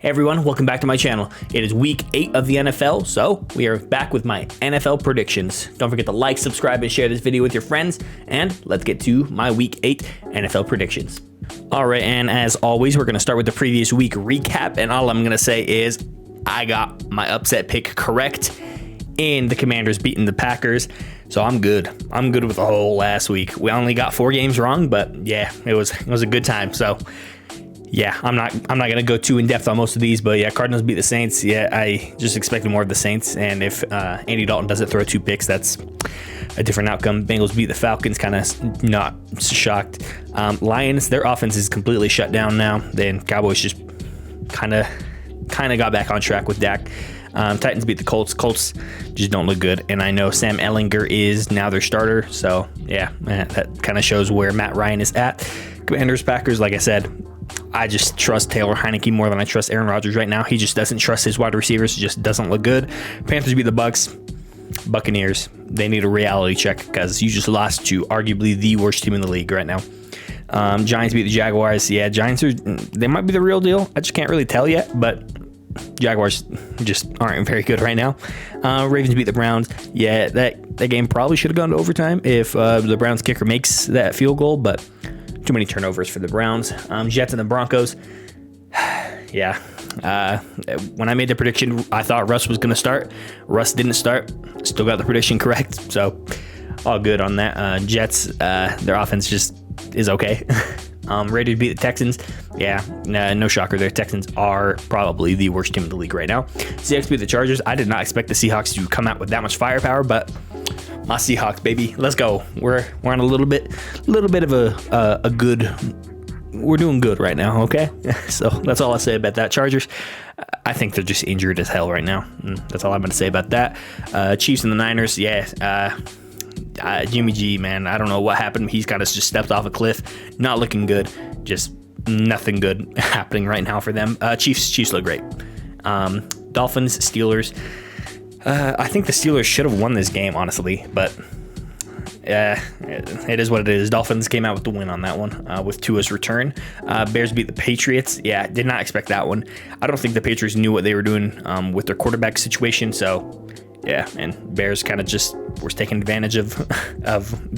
Hey everyone, welcome back to my channel. It is week 8 of the NFL, so we are back with my NFL predictions. Don't forget to like, subscribe, and share this video with your friends, and let's get to my week 8 NFL predictions. Alright, and as always, we're going to start with the previous week recap, and all I'm going to say is I got my upset pick correct in the Commanders beating the Packers, so I'm good. I'm good with the whole last week. We only got 4 games wrong, but yeah, it was a good time, so... yeah, I'm not gonna go too in depth on most of these, but yeah, Cardinals beat the Saints. Yeah, I just expected more of the Saints, and if Andy Dalton doesn't throw 2 picks, that's a different outcome. Bengals beat the Falcons, kind of not shocked. Lions, their offense is completely shut down now. Then Cowboys just kind of got back on track with Dak. Titans beat the Colts. Colts just don't look good, and I know Sam Ehlinger is now their starter, so yeah, that kind of shows where Matt Ryan is at. Commanders, Packers, like I said, I just trust Taylor Heineke more than I trust Aaron Rodgers right now. He just doesn't trust his wide receivers. It just doesn't look good. Panthers beat the Bucks. Buccaneers, they need a reality check because you just lost to arguably the worst team in the league right now. Giants beat the Jaguars. Yeah, Giants they might be the real deal. I just can't really tell yet, but Jaguars just aren't very good right now. Ravens beat the Browns. Yeah, that game probably should have gone to overtime if the Browns kicker makes that field goal, but too many turnovers for the Browns. Jets and the Broncos. Yeah. When I made the prediction, I thought Russ was going to start. Russ didn't start. Still got the prediction correct. So all good on that. Jets, their offense just is okay. Ready to beat the Texans. Yeah, no shocker there. Texans are probably the worst team in the league right now. Seahawks beat the Chargers. I did not expect the Seahawks to come out with that much firepower, but my Seahawks, baby, let's go. We're on a little bit of a good. We're doing good right now, okay? So that's all I'll say about that. Chargers, I think they're just injured as hell right now. That's all I'm going to say about that. Chiefs and the Niners, yeah. Jimmy G, man, I don't know what happened. He's kind of just stepped off a cliff. Not looking good. Just nothing good happening right now for them. Chiefs look great. Dolphins, Steelers. I think the Steelers should have won this game, honestly, but it is what it is. Dolphins came out with the win on that one with Tua's return. Bears beat the Patriots. Yeah, did not expect that one. I don't think the Patriots knew what they were doing with their quarterback situation, so yeah, and Bears kind of just was taking advantage of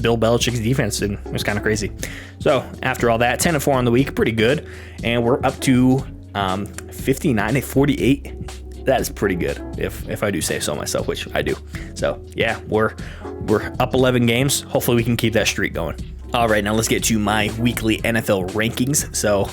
Bill Belichick's defense, and it was kind of crazy. So after all that, 10-4 on the week, pretty good, and we're up to 59-48. That is pretty good, if I do say so myself, which I do. So yeah, we're up 11 games. Hopefully we can keep that streak going. All right, now let's get to my weekly NFL rankings. So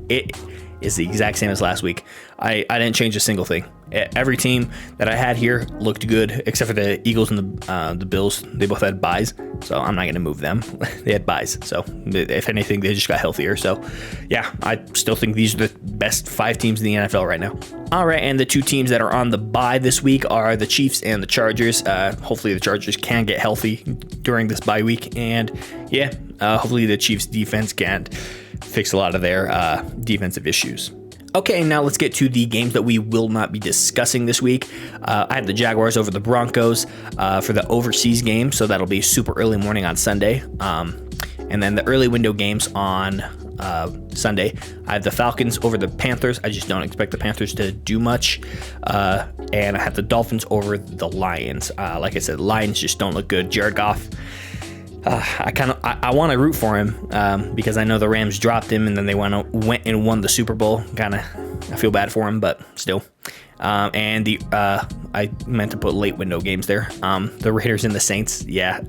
it is the exact same as last week. I didn't change a single thing. Every team that I had here looked good, except for the Eagles and the Bills. They both had byes, so I'm not going to move them. They had byes, so if anything, they just got healthier. So yeah, I still think these are the best 5 teams in the NFL right now. All right, and the 2 teams that are on the bye this week are the Chiefs and the Chargers. Hopefully the Chargers can get healthy during this bye week, and yeah, hopefully the Chiefs defense can fix a lot of their defensive issues. Okay, now let's get to the games that we will not be discussing this week. I have the Jaguars over the Broncos for the overseas game, so that'll be super early morning on Sunday. And then the early window games on Sunday, I have the Falcons over the Panthers. I just don't expect the Panthers to do much. And I have the Dolphins over the Lions. Like I said, Lions just don't look good. Jared Goff, I want to root for him because I know the Rams dropped him and then they went and won the Super Bowl. I feel bad for him, but still. And I meant to put late window games there. The Raiders and the Saints. Yeah,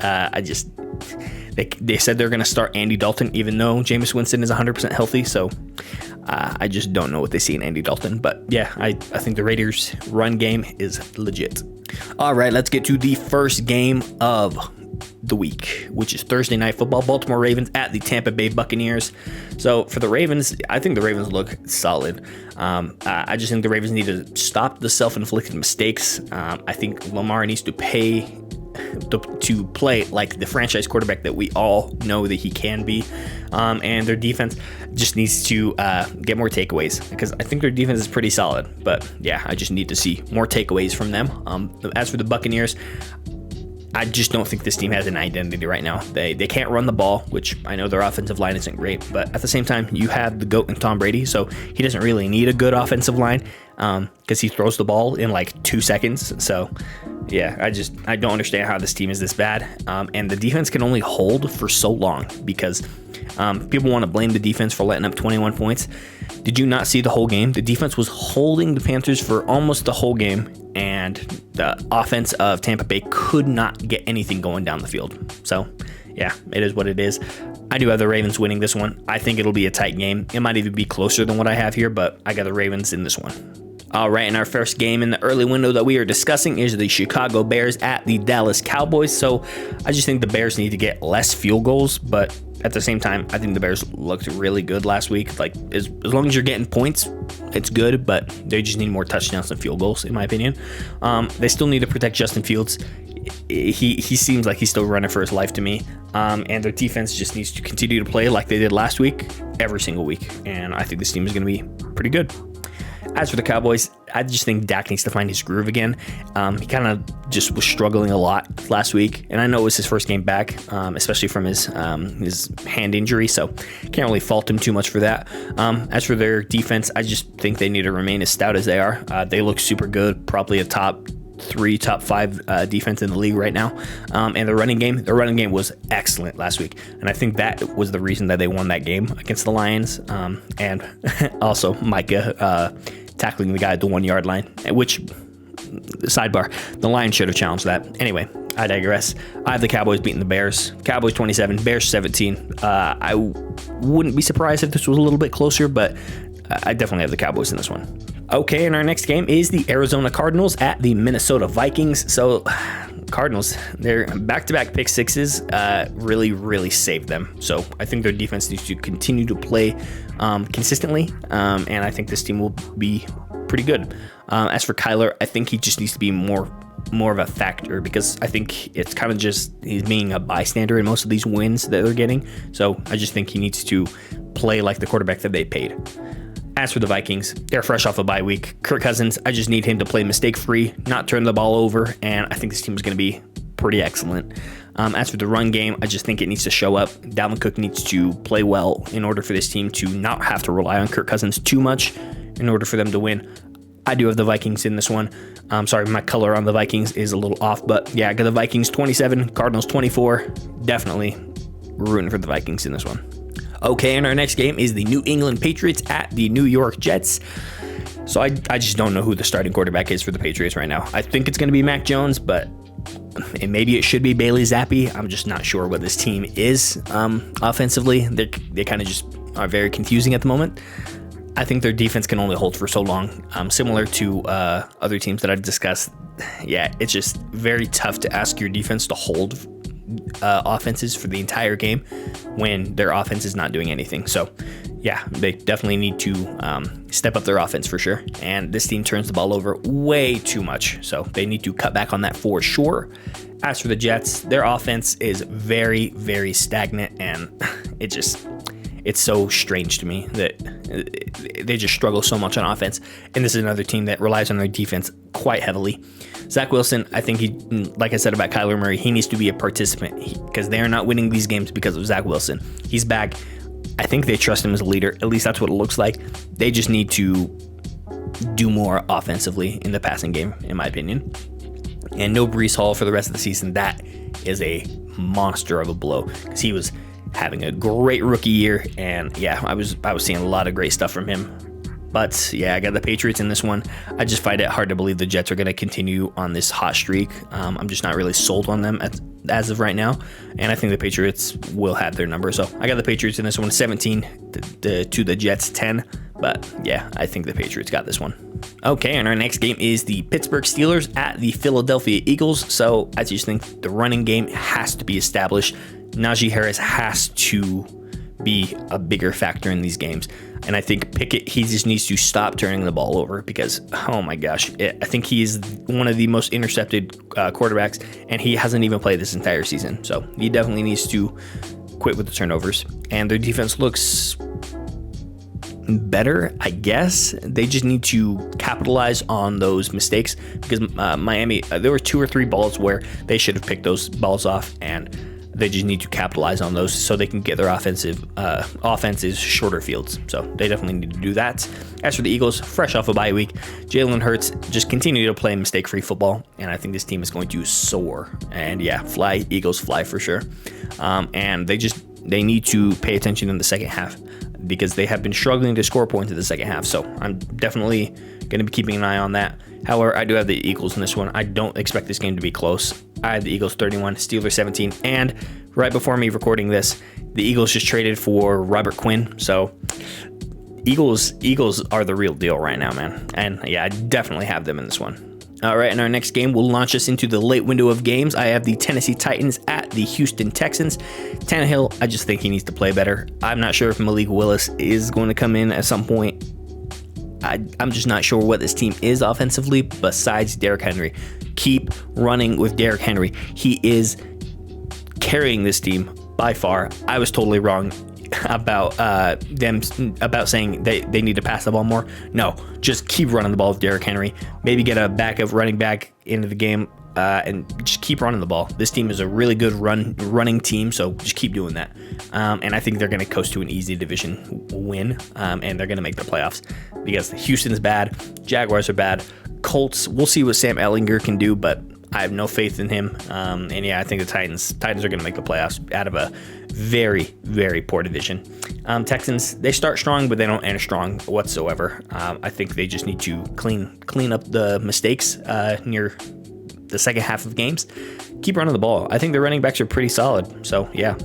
they said they're going to start Andy Dalton even though Jameis Winston is 100% healthy. So I just don't know what they see in Andy Dalton. But yeah, I think the Raiders' run game is legit. All right, let's get to the first game of the week, which is Thursday Night Football. Baltimore Ravens at the Tampa Bay Buccaneers. So for the Ravens, I think the Ravens look solid. I just think the Ravens need to stop the self-inflicted mistakes. I think Lamar needs to play like the franchise quarterback that we all know that he can be. And their defense just needs to get more takeaways because I think their defense is pretty solid. But yeah, I just need to see more takeaways from them. As for the Buccaneers, I just don't think this team has an identity right now. They can't run the ball, which I know their offensive line isn't great, but at the same time, you have the GOAT and Tom Brady, so he doesn't really need a good offensive line because he throws the ball in like 2 seconds. So yeah, I don't understand how this team is this bad. And the defense can only hold for so long because people want to blame the defense for letting up 21 points. Did you not see the whole game? The defense was holding the Panthers for almost the whole game, and the offense of Tampa Bay could not get anything going down the field. So yeah, it is what it is. I do have the Ravens winning this one. I think it'll be a tight game. It might even be closer than what I have here, but I got the Ravens in this one. All right, and our first game in the early window that we are discussing is the Chicago Bears at the Dallas Cowboys. So I just think the Bears need to get less field goals, but at the same time, I think the Bears looked really good last week. Like as long as you're getting points, it's good, but they just need more touchdowns than field goals, in my opinion. They still need to protect Justin Fields. He seems like he's still running for his life to me. And their defense just needs to continue to play like they did last week, every single week. And I think this team is going to be pretty good. As for the Cowboys, I just think Dak needs to find his groove again. He kind of just was struggling a lot last week, and I know it was his first game back, especially from his hand injury, so can't really fault him too much for that. As for their defense, I just think they need to remain as stout as they are. They look super good, probably a top 3, top 5 defense in the league right now. And their running game was excellent last week, and I think that was the reason that they won that game against the Lions. And also Micah tackling the guy at the 1 yard line, which, sidebar, the Lions should have challenged that. Anyway, I digress. I have the Cowboys beating the Bears. Cowboys 27, Bears 17. I wouldn't be surprised if this was a little bit closer, but I definitely have the Cowboys in this one. Okay, and our next game is the Arizona Cardinals at the Minnesota Vikings. So Cardinals, their back-to-back pick sixes really saved them. So I think their defense needs to continue to play consistently, and I think this team will be pretty good. As for Kyler, I think he just needs to be more of a factor, because I think it's kind of just he's being a bystander in most of these wins that they're getting. So I just think he needs to play like the quarterback that they paid. As for the Vikings, they're fresh off a bye week. Kirk Cousins, I just need him to play mistake-free, not turn the ball over, and I think this team is going to be pretty excellent. As for the run game, I just think it needs to show up. Dalvin Cook needs to play well in order for this team to not have to rely on Kirk Cousins too much in order for them to win. I do have the Vikings in this one. Sorry, my color on the Vikings is a little off, but yeah, I got the Vikings 27, Cardinals 24. Definitely rooting for the Vikings in this one. Okay, and our next game is the New England Patriots at the New York Jets. So I just don't know who the starting quarterback is for the Patriots right now. I think it's going to be Mac Jones, but maybe it should be Bailey Zappi. I'm just not sure what this team is offensively. They kind of just are very confusing at the moment. I think their defense can only hold for so long. Similar to other teams that I've discussed, yeah, it's just very tough to ask your defense to hold offenses for the entire game when their offense is not doing anything. So yeah, they definitely need to step up their offense for sure. And this team turns the ball over way too much, so they need to cut back on that for sure. As for the Jets, their offense is very stagnant, and it's so strange to me that they just struggle so much on offense. And this is another team that relies on their defense quite heavily. Zach Wilson, I think he, like I said about Kyler Murray, he needs to be a participant because they are not winning these games because of Zach Wilson. He's back. I think they trust him as a leader. At least that's what it looks like. They just need to do more offensively in the passing game, in my opinion. And no Breece Hall for the rest of the season. That is a monster of a blow because he was having a great rookie year, and yeah, I was seeing a lot of great stuff from him. But yeah, I got the Patriots in this one. I just find it hard to believe the Jets are going to continue on this hot streak. I'm just not really sold on them as of right now, and I think the Patriots will have their number. So I got the Patriots in this one, 17 to the Jets 10. But yeah, I think the Patriots got this one. Okay, and our next game is the Pittsburgh Steelers at the Philadelphia Eagles. So I just think the running game has to be established. Najee Harris has to be a bigger factor in these games. And I think Pickett, he just needs to stop turning the ball over because, oh my gosh, I think he is one of the most intercepted quarterbacks, and he hasn't even played this entire season. So he definitely needs to quit with the turnovers. And their defense looks better, I guess. They just need to capitalize on those mistakes, because Miami, there were 2 or 3 balls where they should have picked those balls off, and they just need to capitalize on those so they can get their offenses shorter fields. So they definitely need to do that. As for the Eagles, fresh off a bye week, Jalen Hurts just continue to play mistake-free football, and I think this team is going to soar. And yeah, fly, Eagles fly for sure. And they need to pay attention in the second half, because they have been struggling to score points in the second half. So I'm definitely going to be keeping an eye on that. However, I do have the Eagles in this one. I don't expect this game to be close. I have the Eagles 31, Steelers 17. And right before me recording this, the Eagles just traded for Robert Quinn. So Eagles are the real deal right now, man. And yeah, I definitely have them in this one. All right, in our next game, we'll launch us into the late window of games. I have the Tennessee Titans at the Houston Texans. Tannehill, I just think he needs to play better. I'm not sure if Malik Willis is going to come in at some point. I'm just not sure what this team is offensively besides Derrick Henry. Keep running with Derrick Henry. He is carrying this team by far. I was totally wrong about saying they need to pass the ball more. No, just keep running the ball with Derrick Henry. Maybe get a backup running back into the game and just keep running the ball. This team is a really good running team, so just keep doing that. And I think they're going to coast to an easy division win, and they're going to make the playoffs, because Houston's bad, Jaguars are bad, Colts, we'll see what Sam Ehlinger can do, but I have no faith in him. And yeah, I think the Titans are going to make the playoffs out of a very, very poor division. Texans, they start strong, but they don't end strong whatsoever. I think they just need to clean up the mistakes near the second half of games. Keep running the ball. I think the running backs are pretty solid. So yeah,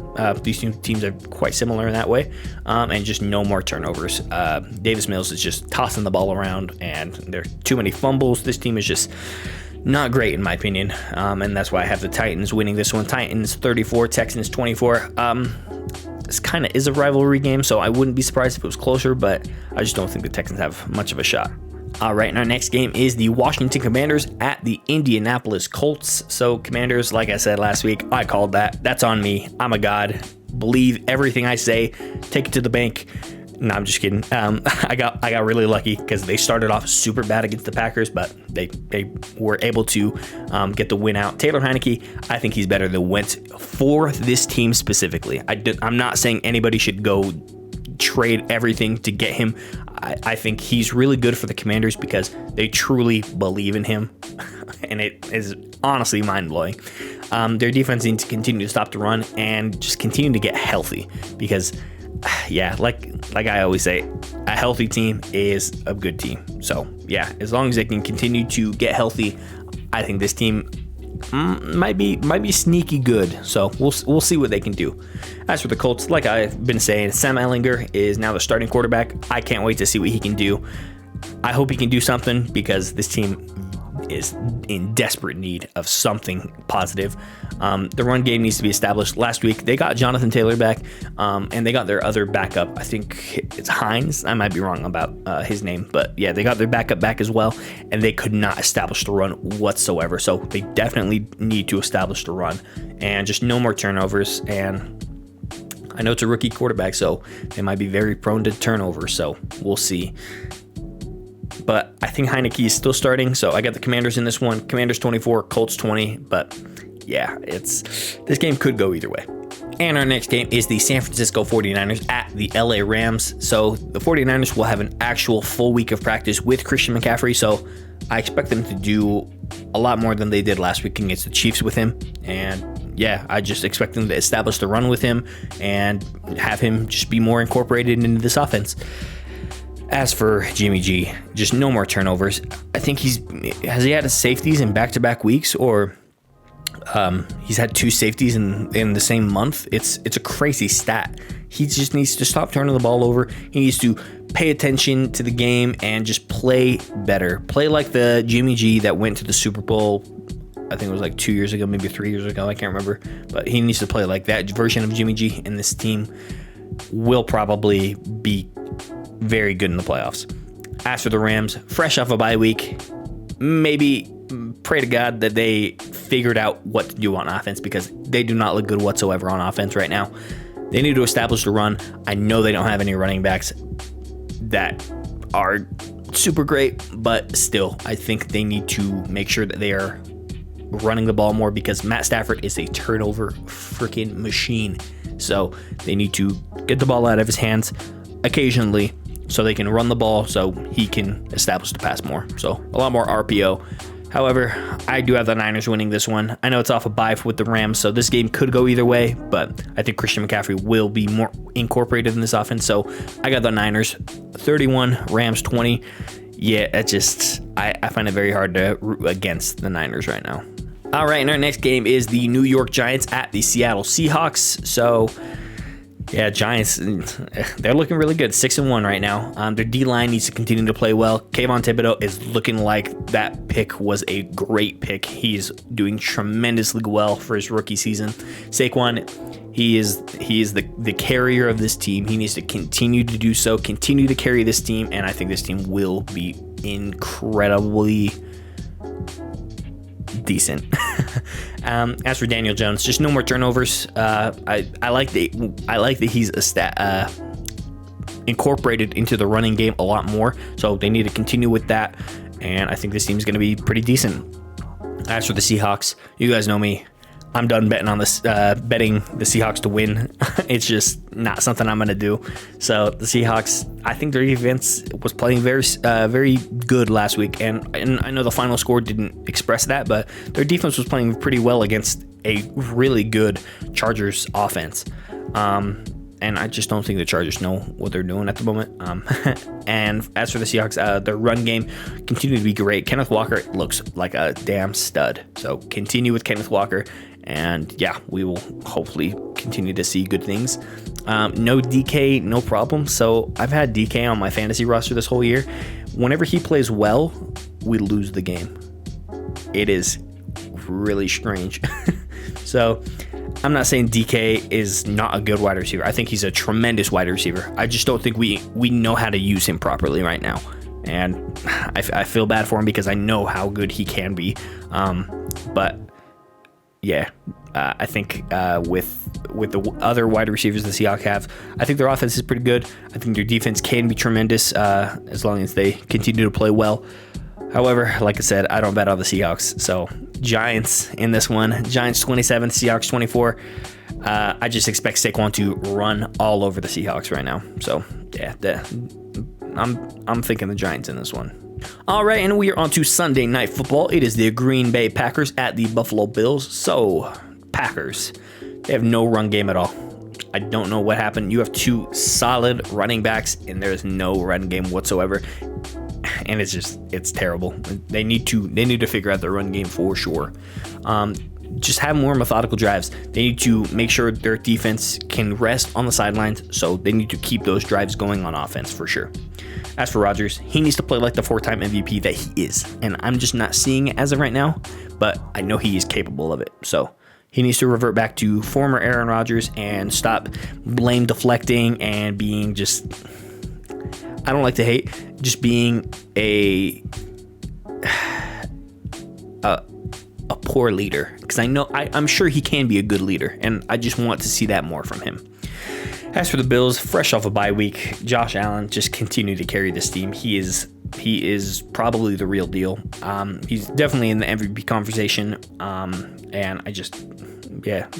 these two teams are quite similar in that way. And just no more turnovers. Davis Mills is just tossing the ball around, and there are too many fumbles. This team is just not great in my opinion. And that's why I have the Titans winning this one. Titans 34, Texans 24. This kind of is a rivalry game, so I wouldn't be surprised if it was closer, but I just don't think the Texans have much of a shot. All right, and our next game is the Washington Commanders at the Indianapolis Colts. So Commanders, like I said last week, I called that. That's on me. I'm a god. Believe everything I say. Take it to the bank. No, I'm just kidding. I got really lucky, because they started off super bad against the Packers, but they were able to get the win out. Taylor Heineke, I think he's better than Wentz for this team specifically. I'm not saying anybody should go trade everything to get him. I think he's really good for the Commanders because they truly believe in him, and it is honestly mind-blowing. Their defense needs to continue to stop the run and just continue to get healthy, because yeah, like I always say, a healthy team is a good team. So yeah, as long as they can continue to get healthy, I think this team might be sneaky good. So we'll see what they can do. As for the Colts, like I've been saying, Sam Ehlinger is now the starting quarterback. I can't wait to see what he can do. I hope he can do something, because this team is in desperate need of something positive. The run game needs to be established. Last week, they got Jonathan Taylor back, and they got their other backup. I think it's Hines. I might be wrong about his name, but yeah, they got their backup back as well, and they could not establish the run whatsoever. So they definitely need to establish the run, and just no more turnovers. And I know it's a rookie quarterback, so they might be very prone to turnovers, so we'll see. But I think Heineke is still starting, so I got the Commanders in this one. Commanders 24, Colts 20, but yeah, this game could go either way. And our next game is the San Francisco 49ers at the LA Rams. So the 49ers will have an actual full week of practice with Christian McCaffrey, so I expect them to do a lot more than they did last week against the Chiefs with him. And yeah, I just expect them to establish the run with him and have him just be more incorporated into this offense. As for Jimmy G, just no more turnovers. I think has he had safeties in back-to-back weeks, or he's had 2 safeties in the same month. It's a crazy stat. He just needs to stop turning the ball over. He needs to pay attention to the game and just play better. Play like the Jimmy G that went to the Super Bowl. I think it was like 2 years ago, maybe 3 years ago. I can't remember. But he needs to play like that version of Jimmy G, and this team will probably be very good in the playoffs. As for the Rams, fresh off a bye week, maybe pray to God that they figured out what to do on offense, because they do not look good whatsoever on offense right now. They need to establish the run. I know they don't have any running backs. that are super great, but still, I think they need to make sure that they are running the ball more, because Matt Stafford is a turnover freaking machine. So they need to get the ball out of his hands occasionally so they can run the ball so he can establish the pass more. So a lot more RPO. However, I do have the Niners winning this one. I know it's off a bye with the Rams, so this game could go either way, but I think Christian McCaffrey will be more incorporated in this offense. So I got the Niners 31, Rams 20. Yeah, I find it very hard to root against the Niners right now. All right, and our next game is the New York Giants at the Seattle Seahawks. So yeah, Giants, they're looking really good. 6-1 right now. Their D-line needs to continue to play well. Kayvon Thibodeau is looking like that pick was a great pick. He's doing tremendously well for his rookie season. Saquon, he is the carrier of this team. He needs to continue to do so, continue to carry this team, and I think this team will be incredibly decent. As for Daniel Jones, just no more turnovers. I like that he's incorporated into the running game a lot more, so they need to continue with that, and I think this team's going to be pretty decent. As for the Seahawks, you guys know me. I'm done betting on this, betting the Seahawks to win. It's just not something I'm going to do. So the Seahawks, I think their defense was playing very good last week. And I know the final score didn't express that, but their defense was playing pretty well against a really good Chargers offense. And I just don't think the Chargers know what they're doing at the moment. And as for the Seahawks, their run game continued to be great. Kenneth Walker looks like a damn stud. So continue with Kenneth Walker. And yeah, we will hopefully continue to see good things. No DK, no problem. So I've had DK on my fantasy roster this whole year. Whenever he plays well, we lose the game. It is really strange. So I'm not saying DK is not a good wide receiver. I think he's a tremendous wide receiver. I just don't think we know how to use him properly right now. And I feel bad for him because I know how good he can be. But yeah, I think with the other wide receivers the Seahawks have, I think their offense is pretty good. I think their defense can be tremendous as long as they continue to play well. However, like I said, I don't bet on the Seahawks. So Giants in this one. Giants 27, Seahawks 24. I just expect Saquon to run all over the Seahawks right now. So yeah, I'm thinking the Giants in this one. All right, and we are on to Sunday Night Football. It is the Green Bay Packers at the Buffalo Bills. So, Packers, they have no run game at all. I don't know what happened. You have two solid running backs, and there's no run game whatsoever. And it's terrible. They need to figure out their run game for sure. Just have more methodical drives. They need to make sure their defense can rest on the sidelines, so they need to keep those drives going on offense for sure. As for Rodgers, he needs to play like the 4-time MVP that he is, and I'm just not seeing it as of right now, but I know he is capable of it. So he needs to revert back to former Aaron Rodgers and stop blame deflecting and being just, I don't like to hate, just being a poor leader, because I'm sure he can be a good leader, and I just want to see that more from him. As for the Bills, fresh off a bye week, Josh Allen just continued to carry this team. He is probably the real deal. He's definitely in the MVP conversation, and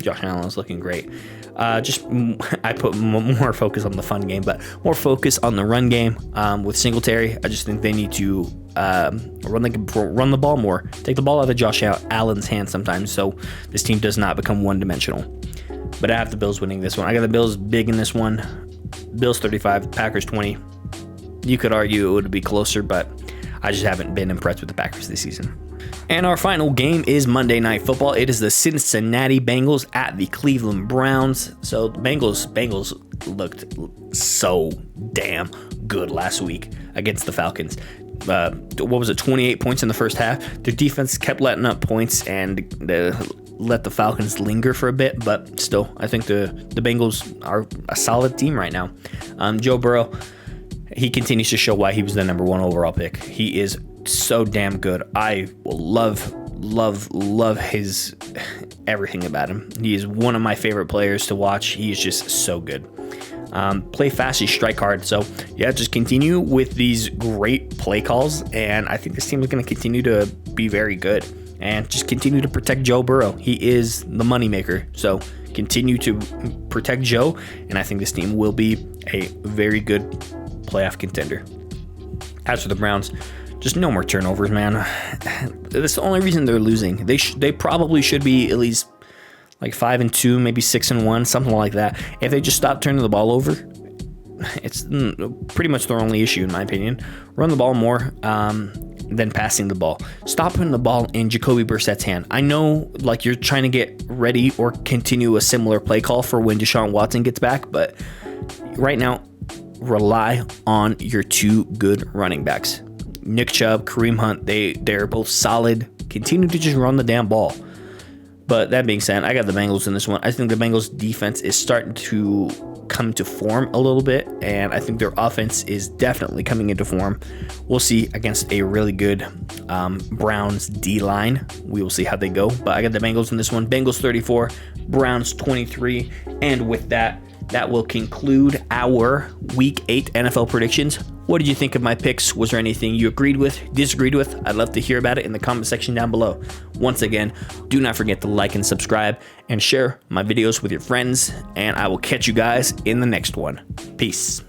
Josh Allen is looking great. I put more focus on the fun game, but more focus on the run game with Singletary. I just think they need to run the ball more, take the ball out of Josh Allen's hands sometimes, so this team does not become one-dimensional. But I have the Bills winning this one. I got the Bills big in this one. Bills 35, Packers 20. You could argue it would be closer, but I just haven't been impressed with the Packers this season. And our final game is Monday Night Football. It is the Cincinnati Bengals at the Cleveland Browns. So the Bengals looked so damn good last week against the Falcons. What was it, 28 points in the first half? Their defense kept letting up points and let the Falcons linger for a bit, but still, I think the Bengals are a solid team right now. Joe Burrow, he continues to show why he was the number one overall pick. He is so damn good. I will love his everything about him. He is one of my favorite players to watch. He is just so good. Play fast, you strike hard. So yeah, just continue with these great play calls, and I think this team is going to continue to be very good. And just continue to protect Joe Burrow. He is the moneymaker. So continue to protect Joe, and I think this team will be a very good playoff contender. As for the Browns, just no more turnovers, man. That's the only reason they're losing. They probably should be at least like 5-2, maybe 6-1, something like that. If they just stop turning the ball over, it's pretty much their only issue, in my opinion. Run the ball more than passing the ball. Stop putting the ball in Jacoby Brissett's hand. I know, like, you're trying to get ready or continue a similar play call for when Deshaun Watson gets back, but right now, rely on your two good running backs. Nick Chubb, Kareem Hunt, they're both solid. Continue to just run the damn ball. But that being said, I got the Bengals in this one. I think the Bengals defense is starting to come to form a little bit, and I think their offense is definitely coming into form. We'll see against a really good Browns D-line. We will see how they go, but I got the Bengals in this one. Bengals 34, Browns 23, and with that will conclude our Week 8 NFL predictions. What did you think of my picks? Was there anything you agreed with, disagreed with? I'd love to hear about it in the comment section down below. Once again, do not forget to like and subscribe and share my videos with your friends, and I will catch you guys in the next one. Peace.